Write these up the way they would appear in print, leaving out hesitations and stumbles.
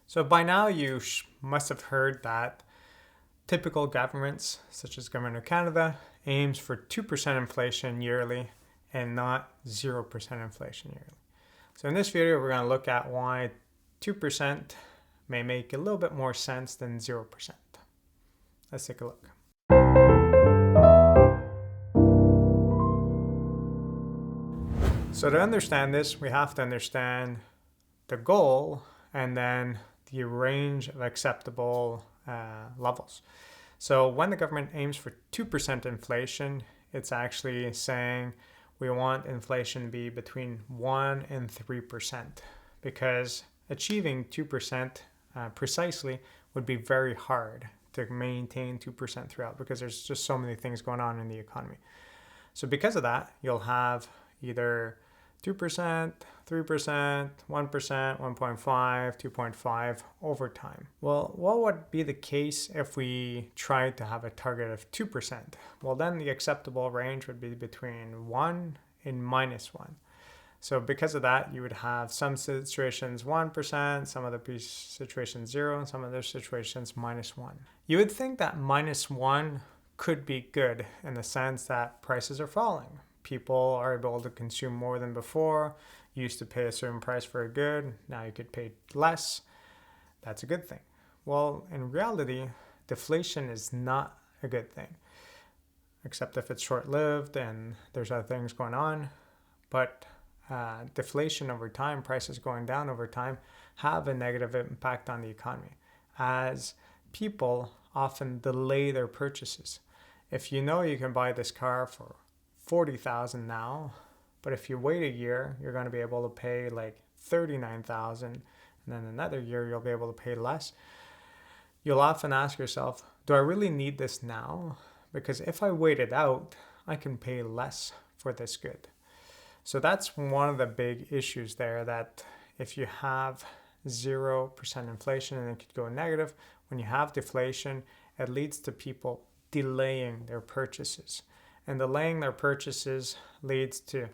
So by now you must have heard that typical governments, such as Government of Canada, aims for 2% inflation yearly and not 0% inflation yearly. So in this video, we're going to look at why 2% may make a little bit more sense than 0%. Let's take a look. So to understand this, we have to understand the goal and then the range of acceptable levels. So when the government aims for 2% inflation, it's actually saying we want inflation to be between 1 and 3%, because achieving 2% precisely would be very hard to maintain 2% throughout, because there's just so many things going on in the economy. So because of that, you'll have either 2%, 3%, 1%, 1.5, 2.5 over time. Well, what would be the case if we tried to have a target of 2%? Well, then the acceptable range would be between 1 and -1. So because of that, you would have some situations 1%, some other situations 0, and some other situations -1. You would think that -1 could be good in the sense that prices are falling. People are able to consume more than before. You used to pay a certain price for a good, now you could pay less. That's a good thing. Well, in reality, deflation is not a good thing, except if it's short-lived and there's other things going on. But deflation over time, prices going down over time, have a negative impact on the economy, as people often delay their purchases. If you know you can buy this car for $40,000 now, but if you wait a year, you're going to be able to pay like $39,000, and then another year you'll be able to pay less. You'll often ask yourself, do I really need this now? Because if I wait it out, I can pay less for this good. So that's one of the big issues there, that if you have 0% inflation and it could go negative, when you have deflation, it leads to people delaying their purchases. And delaying their purchases leads to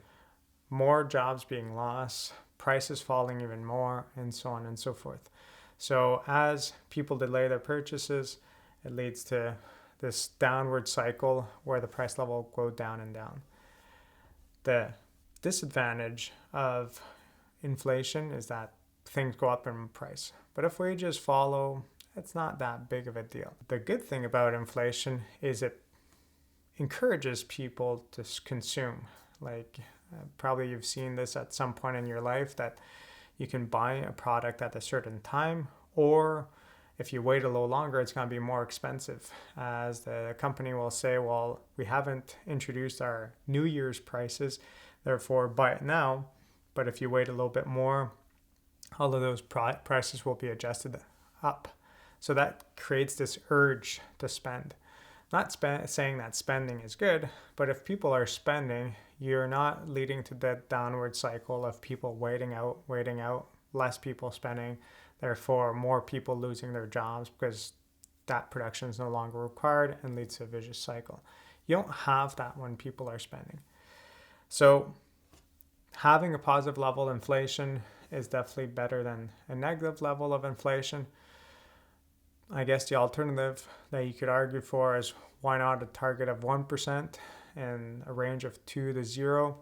more jobs being lost, prices falling even more, and so on and so forth. So as people delay their purchases, it leads to this downward cycle where the price level will go down and down. The disadvantage of inflation is that things go up in price. But if wages follow, it's not that big of a deal. The good thing about inflation is it encourages people to consume. Like probably you've seen this at some point in your life, that you can buy a product at a certain time, or if you wait a little longer, it's going to be more expensive, as the company will say, well, we haven't introduced our New Year's prices, therefore buy it now. But if you wait a little bit more, all of those prices will be adjusted up. So that creates this urge to spend. Not saying that spending is good, but if people are spending, you're not leading to that downward cycle of people waiting out, less people spending, therefore more people losing their jobs because that production is no longer required, and leads to a vicious cycle. You don't have that when people are spending. So having a positive level of inflation is definitely better than a negative level of inflation. I guess the alternative that you could argue for is, why not a target of 1% and a range of 2 to 0?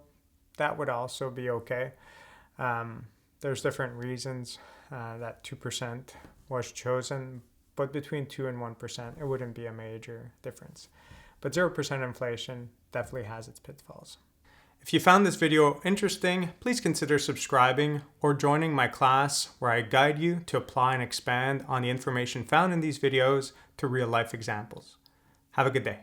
That would also be okay. There's different reasons that 2% was chosen, but between 2 and 1%, it wouldn't be a major difference. But 0% inflation definitely has its pitfalls. If you found this video interesting, please consider subscribing or joining my class, where I guide you to apply and expand on the information found in these videos to real-life examples. Have a good day.